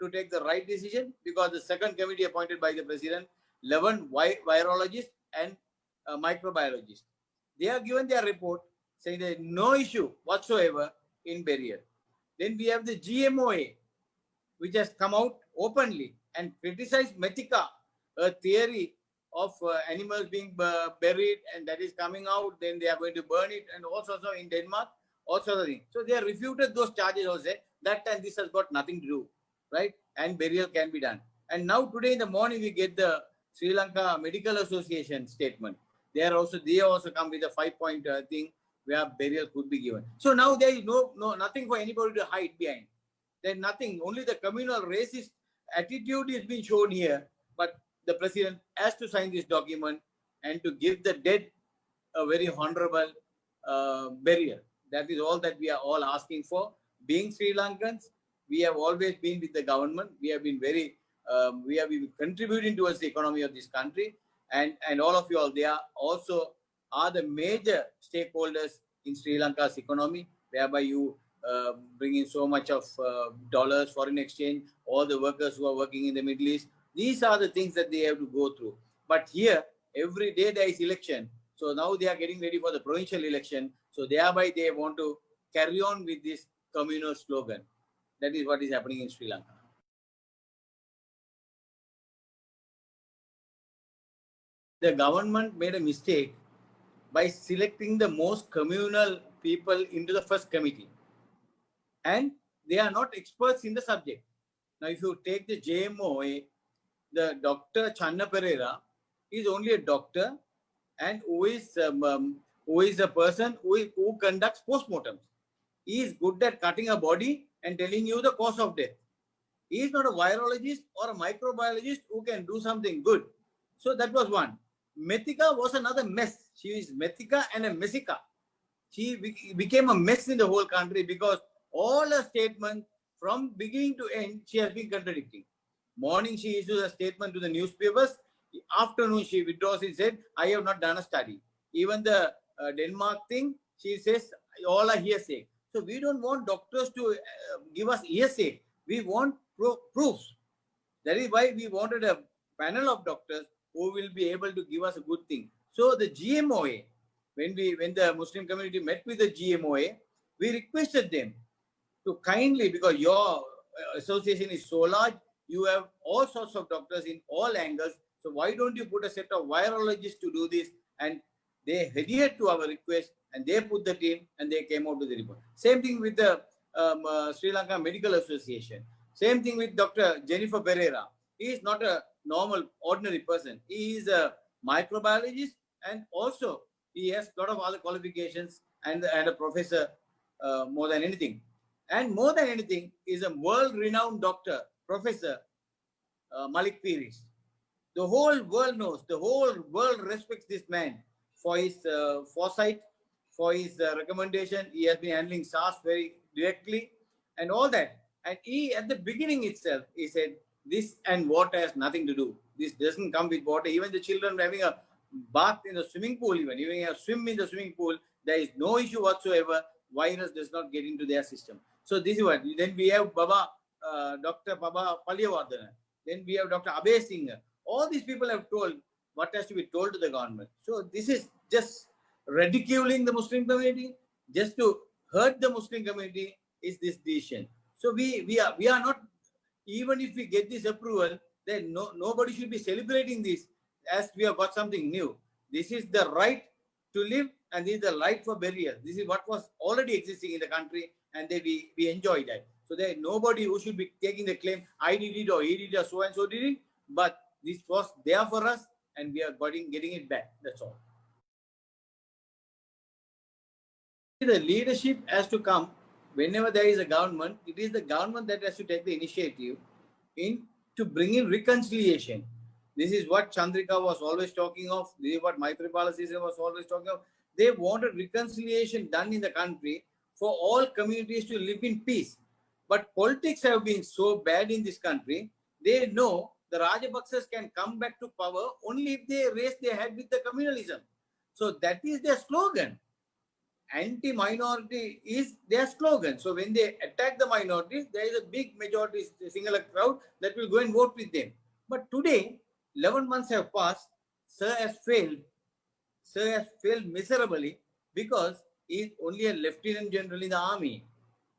to take the right decision, because the second committee appointed by the president, 11 virologists and microbiologists, they have given their report saying there is no issue whatsoever in burial. Then we have the GMOA, which has come out openly and criticized Metika, a theory of animals being buried, and that is coming out. Then they are going to burn it, and also in Denmark, also things. So they have refuted those charges also, that and this has got nothing to do, right? And burial can be done. And now today in the morning we get the Sri Lanka Medical Association statement. They also come with a 5-point thing where burial could be given. So now there is nothing for anybody to hide behind. There's nothing. Only the communal racist attitude is being shown here. But the president has to sign this document and to give the dead a very honorable burial. That is all that we are all asking for. Being Sri Lankans, we have always been with the government. We have been we have been contributing towards the economy of this country. And all of you all, they are also the major stakeholders in Sri Lanka's economy, whereby you bring in so much of dollars, foreign exchange, all the workers who are working in the Middle East. These are the things that they have to go through. But here, every day there is election. So now they are getting ready for the provincial election. So thereby they want to carry on with this communal slogan. That is what is happening in Sri Lanka. The government made a mistake by selecting the most communal people into the first committee. And they are not experts in the subject. Now, if you take the JMOA, the Dr. Channa Pereira is only a doctor and who is a person who conducts postmortems. He is good at cutting a body and telling you the cause of death. He is not a virologist or a microbiologist who can do something good. So that was one. Metika was another mess. She is Metika and a Messika. She became a mess in the whole country because all her statements from beginning to end, she has been contradicting. Morning, she issues a statement to the newspapers. Afternoon, she withdraws and said, I have not done a study. Even the Denmark thing, she says, all are hearsay. So we don't want doctors to give us hearsay. We want proofs. That is why we wanted a panel of doctors who will be able to give us a good thing. So the GMOA, when the Muslim community met with the GMOA, we requested them to kindly, because your association is so large, you have all sorts of doctors in all angles. So why don't you put a set of virologists to do this? And they adhered to our request and they put the team and they came out with the report. Same thing with the Sri Lanka Medical Association. Same thing with Dr. Jennifer Pereira. He is not a normal, ordinary person. He is a microbiologist and also he has a lot of other qualifications and a professor more than anything. And more than anything is a world-renowned doctor, Professor Malik Piris. The whole world knows, the whole world respects this man for his foresight, for his recommendation. He has been handling SARS very directly and all that. And he, at the beginning itself, he said, this and water has nothing to do. This doesn't come with water. Even the children having a bath in the swimming pool, even a swim in the swimming pool, there is no issue whatsoever. Virus does not get into their system. So this is what. Then we have Dr. Baba Paliyavardhana. Then we have Dr. Abhay Singh. All these people have told what has to be told to the government. So this is just ridiculing the Muslim community, just to hurt the Muslim community is this decision. So we are not, even if we get this approval, then nobody should be celebrating this as we have got something new. This is the right to live and this is the right for burial. This is what was already existing in the country and we enjoy that. So there is nobody who should be taking the claim, I did it or he did it or so and so did it, but this was there for us and we are getting it back. That's all. The leadership has to come whenever there is a government. It is the government that has to take the initiative to bring in reconciliation. This is what Chandrika was always talking of. This is what Maithripala Sirisena was always talking of. They wanted reconciliation done in the country for all communities to live in peace. But politics have been so bad in this country, they know the Rajapaksas can come back to power only if they raise their head with the communalism. So that is their slogan. anti-minority is their slogan. So when they attack the minorities, there is a big majority singular crowd that will go and vote with them. But today, 11 months have passed. Sir has failed. Sir has failed miserably because he is only a lieutenant general in the army,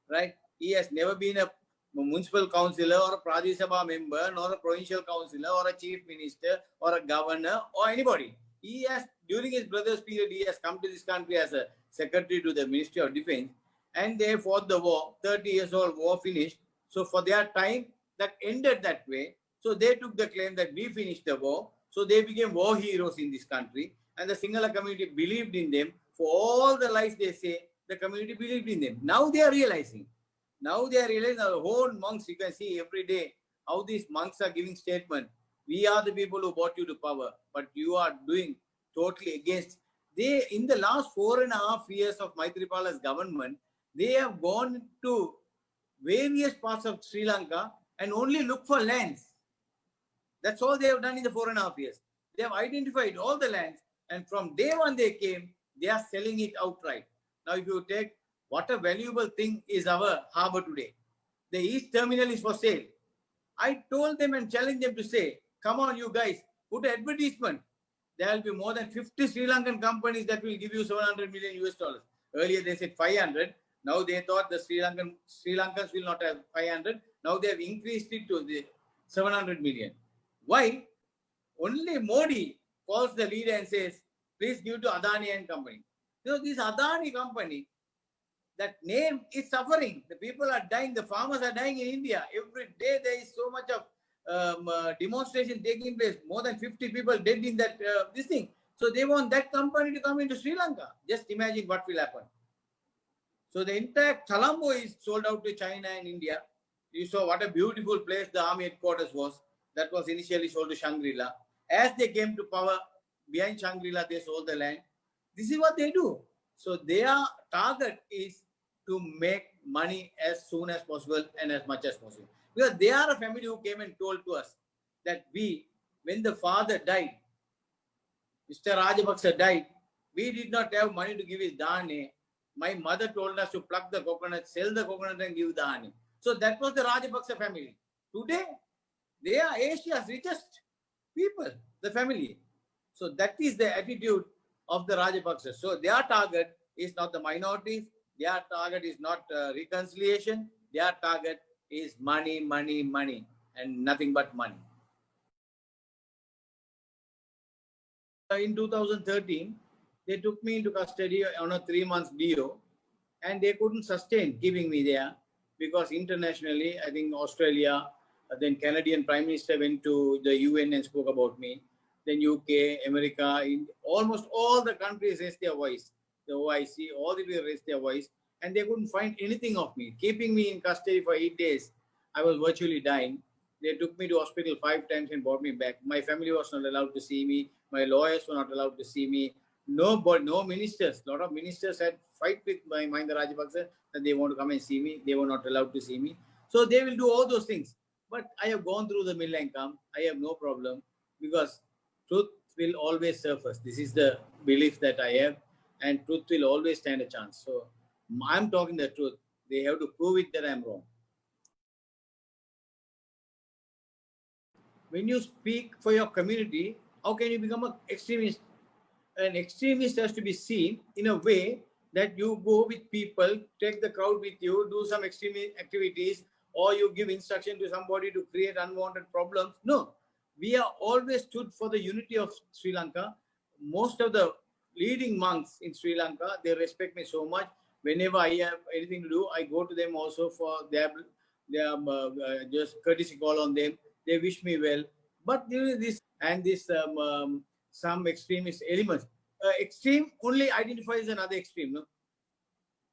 right? He has never been a municipal councillor or a Pradesh Sabha member, nor a provincial councillor or a chief minister or a governor or anybody. He has, during his brother's period, he has come to this country as a secretary to the Ministry of Defense, and they fought the war. 30 years old, war finished. So for their time, that ended that way. So they took the claim that we finished the war. So they became war heroes in this country, and the Sinhala community believed in them. For all the lies they say, the community believed in them. Now they are realizing. Now they are realizing, the whole monks, you can see every day how these monks are giving statement. We are the people who brought you to power, but you are doing totally against. They, in the last 4.5 years of Maitripala's government, they have gone to various parts of Sri Lanka and only look for lands. That's all they have done in the 4.5 years. They have identified all the lands, and from day one they came, they are selling it outright. Now, if you take what a valuable thing is our harbor today, the East Terminal is for sale. I told them and challenged them to say, come on, you guys, put an advertisement. There will be more than 50 Sri Lankan companies that will give you 700 million US dollars. Earlier they said 500. Now they thought the Sri Lankans will not have 500. Now they have increased it to the 700 million. Why? Only Modi calls the leader and says, please give to Adani and company. You know, this Adani company, that name is suffering. The people are dying. The farmers are dying in India. Every day there is so much of demonstration taking place. More than 50 people dead in that this thing. So they want that company to come into Sri Lanka. Just imagine what will happen. So the entire Colombo is sold out to China and India. You saw what a beautiful place the army headquarters was. That was initially sold to Shangri-La. As they came to power, behind Shangri-La, they sold the land. This is what they do. So their target is to make money as soon as possible and as much as possible. Because they are a family who came and told to us that when the father died, Mr. Rajapaksa died, we did not have money to give his dane. My mother told us to pluck the coconut, sell the coconut and give dane. So that was the Rajapaksa family. Today, they are Asia's richest people, the family. So that is the attitude of the Rajapaksas. So their target is not the minorities. Their target is not reconciliation. Their target is money, money, money, and nothing but money. In 2013, they took me into custody on a 3-month DO, and they couldn't sustain keeping me there because internationally, I think Australia, then Canadian Prime Minister went to the UN and spoke about me. Then UK, America, almost all the countries raised their voice. The OIC, all the people raised their voice, and they couldn't find anything of me. Keeping me in custody for 8 days, I was virtually dying. They took me to hospital 5 times and brought me back. My family was not allowed to see me. My lawyers were not allowed to see me. No ministers. A lot of ministers had fight with my Mahinda Rajapaksa that they want to come and see me. They were not allowed to see me. So they will do all those things. But I have gone through the mill and come. I have no problem because truth will always surface. This is the belief that I have, and truth will always stand a chance. So I'm talking the truth. They have to prove it that I'm wrong. When you speak for your community, how can you become an extremist? An extremist has to be seen in a way that you go with people, take the crowd with you, do some extreme activities, or you give instruction to somebody to create unwanted problems. No, we are always stood for the unity of Sri Lanka. Most of the leading monks in Sri Lanka, they respect me so much. Whenever I have anything to do, I go to them also for their just courtesy call on them. They wish me well. But this and this some extremist elements. Extreme only identifies another extreme. No?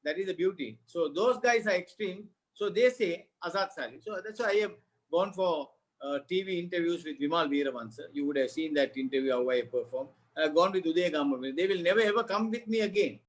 That is the beauty. So those guys are extreme. So they say Azad Sali. So that's why I have gone for TV interviews with Vimal Veeravansa. You would have seen that interview how I perform. I have gone with Uday Gamabili. They will never ever come with me again.